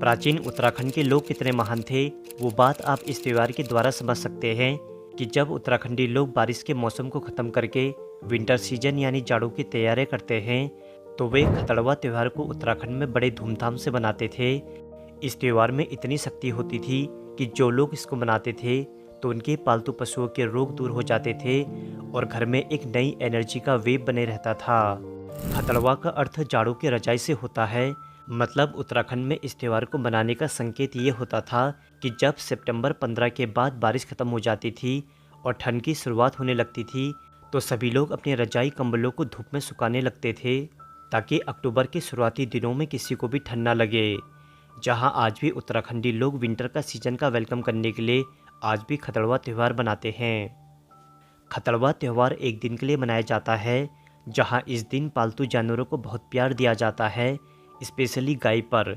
प्राचीन उत्तराखंड के लोग कितने महान थे, वो बात आप इस त्योहार के द्वारा समझ सकते हैं कि जब उत्तराखंडी लोग बारिश के मौसम को ख़त्म करके विंटर सीजन यानी जाड़ों की तैयारी करते हैं, तो वे खतड़वा त्यौहार को उत्तराखंड में बड़े धूमधाम से मनाते थे। इस त्यौहार में इतनी शक्ति होती थी कि जो लोग इसको मनाते थे तो उनके पालतू पशुओं के रोग दूर हो जाते थे और घर में एक नई एनर्जी का वेव बने रहता था। खतड़वा का अर्थ जाड़ों की रजाई से होता है। मतलब उत्तराखंड में इस त्यौहार को मनाने का संकेत ये होता था कि जब सितंबर 15 के बाद बारिश खत्म हो जाती थी और ठंड की शुरुआत होने लगती थी, तो सभी लोग अपने रजाई कंबलों को धूप में सुखाने लगते थे ताकि अक्टूबर के शुरुआती दिनों में किसी को भी ठंड ना लगे। जहां आज भी उत्तराखंडी लोग विंटर का सीजन का वेलकम करने के लिए आज भी खतड़वा त्यौहार बनाते हैं। खतड़वा त्यौहार एक दिन के लिए मनाया जाता है, जहां इस दिन पालतू जानवरों को बहुत प्यार दिया जाता है, स्पेशली गाय पर।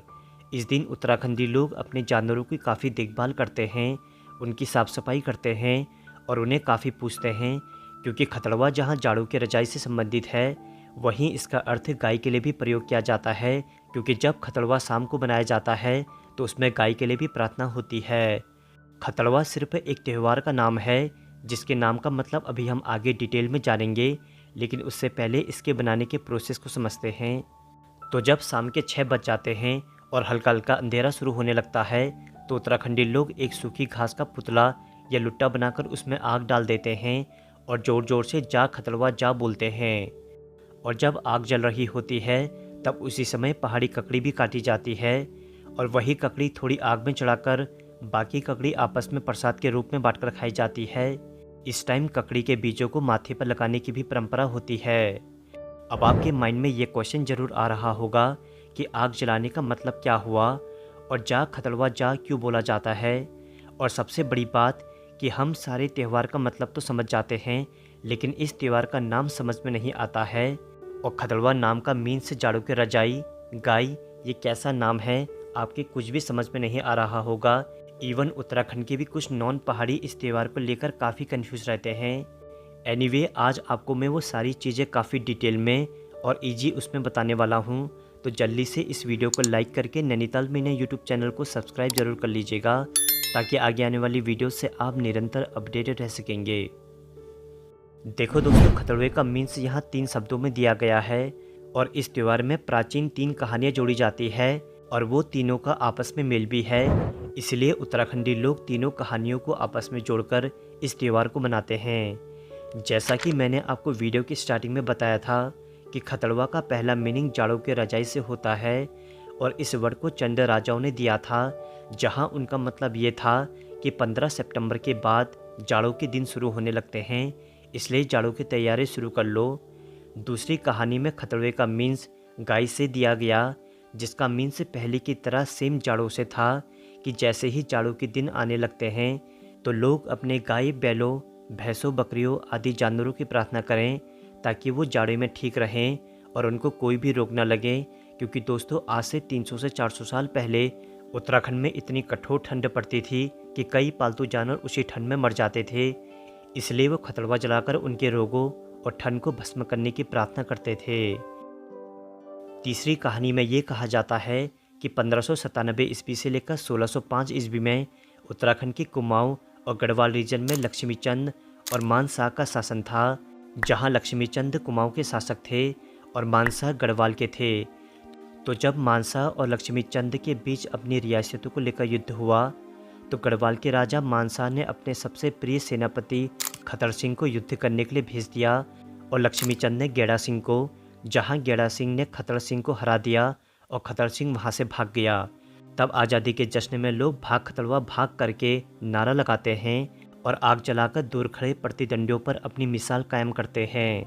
इस दिन उत्तराखंडी लोग अपने जानवरों की काफ़ी देखभाल करते हैं, उनकी साफ़ सफाई करते हैं और उन्हें काफ़ी पूछते हैं, क्योंकि खतड़वा जहां जाड़ों की रजाई से संबंधित है, वहीं इसका अर्थ गाय के लिए भी प्रयोग किया जाता है, क्योंकि जब खतड़वा शाम को बनाया जाता है तो उसमें गाय के लिए भी प्रार्थना होती है। खतड़वा सिर्फ एक त्यौहार का नाम है, जिसके नाम का मतलब अभी हम आगे डिटेल में जानेंगे, लेकिन उससे पहले इसके बनाने के प्रोसेस को समझते हैं। तो जब शाम के 6 बज जाते हैं और हल्का हल्का अंधेरा शुरू होने लगता है, तो उत्तराखंडी लोग एक सूखी घास का पुतला या लुट्टा बनाकर उसमें आग डाल देते हैं और ज़ोर ज़ोर से जा खतड़वा जा बोलते हैं। और जब आग जल रही होती है, तब उसी समय पहाड़ी ककड़ी भी काटी जाती है और वही ककड़ी थोड़ी आग में चढ़ाकर बाकी ककड़ी आपस में प्रसाद के रूप में बांटकर खाई जाती है। इस टाइम ककड़ी के बीजों को माथे पर लगाने की भी परंपरा होती है। अब आपके माइंड में ये क्वेश्चन ज़रूर आ रहा होगा कि आग जलाने का मतलब क्या हुआ और जा खतड़वा जा क्यों बोला जाता है। और सबसे बड़ी बात कि हम सारे त्यौहार का मतलब तो समझ जाते हैं, लेकिन इस त्यौहार का नाम समझ में नहीं आता है। और खतड़वा नाम का मीन्स जाड़ों की रजाई, गाय, ये कैसा नाम है, आपके कुछ भी समझ में नहीं आ रहा होगा। इवन उत्तराखंड के भी कुछ नॉन पहाड़ी इस त्यौहार को लेकर काफ़ी कंफ्यूज रहते हैं। एनीवे, आज आपको मैं वो सारी चीज़ें काफ़ी डिटेल में और इजी उसमें बताने वाला हूँ, तो जल्दी से इस वीडियो को लाइक करके नैनीताल मीना यूट्यूब चैनल को सब्सक्राइब जरूर कर लीजिएगा, ताकि आगे आने वाली वीडियो से आप निरंतर अपडेटेड रह सकेंगे। देखो दोस्तों, खतड़वे का मीन्स यहाँ 3 शब्दों में दिया गया है और इस त्यौहार में प्राचीन 3 कहानियाँ जोड़ी जाती है और वो तीनों का आपस में मेल भी है। इसलिए उत्तराखंडी लोग तीनों कहानियों को आपस में जोड़कर इस त्यौहार को मनाते हैं। जैसा कि मैंने आपको वीडियो की स्टार्टिंग में बताया था कि खतड़वा का पहला मीनिंग जाड़ों के रजाई से होता है और इस वर्ड को चंद राजाओं ने दिया था, जहां उनका मतलब ये था कि 15 सितंबर के बाद जाड़ों के दिन शुरू होने लगते हैं, इसलिए जाड़ों की तैयारी शुरू कर लो। दूसरी कहानी में खतड़वे का मीन्स गाय से दिया गया, जिसका मीन्स पहले की तरह सेम जाड़ों से था कि जैसे ही जाड़ों के दिन आने लगते हैं तो लोग अपने गाय, बैलों, भैंसों, बकरियों आदि जानवरों की प्रार्थना करें ताकि वो जाड़े में ठीक रहें और उनको कोई भी रोग न लगे। क्योंकि दोस्तों, आज से 300 से 400 साल पहले उत्तराखंड में इतनी कठोर ठंड पड़ती थी कि कई पालतू जानवर उसी ठंड में मर जाते थे। इसलिए वो खतड़वा जलाकर उनके रोगों और ठंड को भस्म करने की प्रार्थना करते थे। तीसरी कहानी में ये कहा जाता है कि 1597 ईस्वी से लेकर 1605 ईस्वी में उत्तराखंड के कुमाऊं और गढ़वाल रीजन में लक्ष्मीचंद और मानशाह का शासन था, जहां लक्ष्मीचंद कुमाऊं के शासक थे और मानशाह गढ़वाल के थे। तो जब मानशाह और लक्ष्मीचंद के बीच अपनी रियासतों को लेकर युद्ध हुआ, तो गढ़वाल के राजा मानशाह ने अपने सबसे प्रिय सेनापति खतर सिंह को युद्ध करने के लिए भेज दिया और लक्ष्मीचंद ने गेड़ा सिंह को, जहां गेड़ा सिंह ने खतर सिंह को हरा दिया और खतर सिंह वहां से भाग गया। तब आज़ादी के जश्न में लोग भाग खतड़वा भाग करके नारा लगाते हैं और आग जलाकर दूर खड़े प्रतिद्वंदियों पर अपनी मिसाल कायम करते हैं।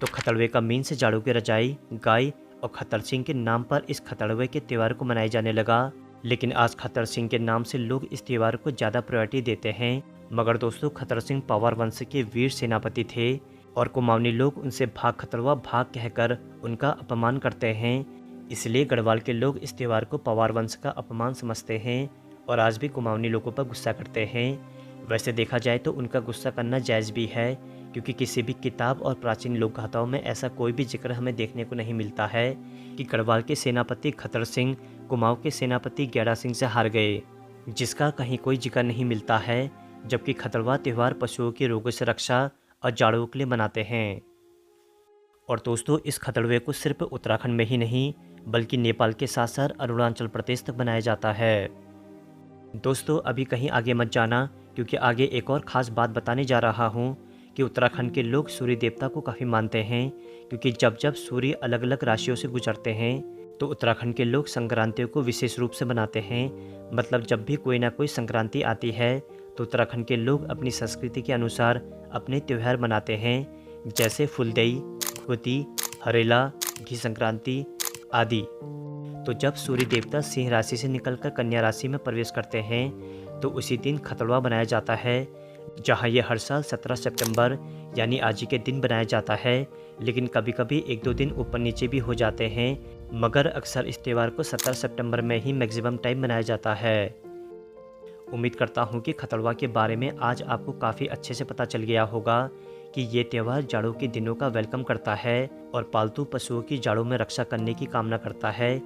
तो खतड़वे का मीन्स जाड़ों की रजाई, गाय और खतर सिंह के नाम पर इस खतड़वे के त्यौहार को मनाया जाने लगा। लेकिन आज खतर सिंह के नाम से लोग इस त्यौहार को ज़्यादा प्रायोरिटी देते हैं। मगर दोस्तों, खतर सिंह पवार वंश के वीर सेनापति थे और कुमाऊनी लोग उनसे भाग खतड़वा भाग कहकर उनका अपमान करते हैं। इसलिए गढ़वाल के लोग इस त्यौहार को पवार वंश का अपमान समझते हैं और आज भी कुमाऊनी लोगों पर गुस्सा करते हैं। वैसे देखा जाए तो उनका गुस्सा करना जायज़ भी है, क्योंकि किसी भी किताब और प्राचीन लोक गाथाओं में ऐसा कोई भी जिक्र हमें देखने को नहीं मिलता है कि गढ़वाल के सेनापति खतर सिंह कुमाऊं के सेनापति गैड़ा सिंह से हार गए, जिसका कहीं कोई जिक्र नहीं मिलता है। जबकि खतरवा त्यौहार पशुओं के रोगों से रक्षा और जाड़ों के लिए मनाते हैं। और दोस्तों, इस खतड़वे को सिर्फ उत्तराखंड में ही नहीं बल्कि नेपाल के साथ साथ अरुणाचल प्रदेश तक बनाया जाता है। दोस्तों, अभी कहीं आगे मत जाना, क्योंकि आगे एक और ख़ास बात बताने जा रहा हूँ कि उत्तराखंड के लोग सूर्य देवता को काफ़ी मानते हैं, क्योंकि जब जब सूर्य अलग अलग राशियों से गुजरते हैं तो उत्तराखंड के लोग संक्रांतियों को विशेष रूप से मनाते हैं। मतलब जब भी कोई ना कोई संक्रांति आती है तो उत्तराखंड के लोग अपनी संस्कृति के अनुसार अपने त्यौहार मनाते हैं, जैसे फुलदेई, खुती, हरेला, घी संक्रांति आदि। तो जब सूर्य देवता सिंह राशि से निकलकर कन्या राशि में प्रवेश करते हैं तो उसी दिन खतड़वा बनाया जाता है, जहां ये हर साल 17 सितंबर यानी आज ही के दिन बनाया जाता है। लेकिन कभी कभी 1-2 दिन ऊपर नीचे भी हो जाते हैं, मगर अक्सर इस त्यौहार को 17 सितंबर में ही मैक्सिमम टाइम मनाया जाता है। उम्मीद करता हूँ कि खतड़वा के बारे में आज आपको काफ़ी अच्छे से पता चल गया होगा कि ये त्यौहार जाड़ों के दिनों का वेलकम करता है और पालतू पशुओं की जाड़ों में रक्षा करने की कामना करता है।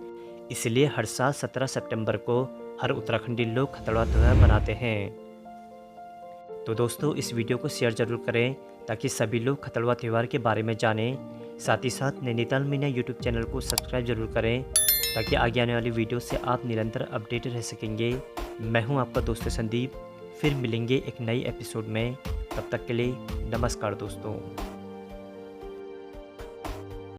इसलिए हर साल 17 सितंबर को हर उत्तराखंडी लोग खतड़वा त्यौहार मनाते हैं। तो दोस्तों, इस वीडियो को शेयर ज़रूर करें ताकि सभी लोग खतड़वा त्यौहार के बारे में जानें। साथ ही साथ नैनीताल मीडिया यूट्यूब चैनल को सब्सक्राइब जरूर करें ताकि आगे आने वाली वीडियो से आप निरंतर अपडेट रह सकेंगे। मैं हूं आपका दोस्त संदीप, फिर मिलेंगे एक नई एपिसोड में। तब तक के लिए नमस्कार दोस्तों।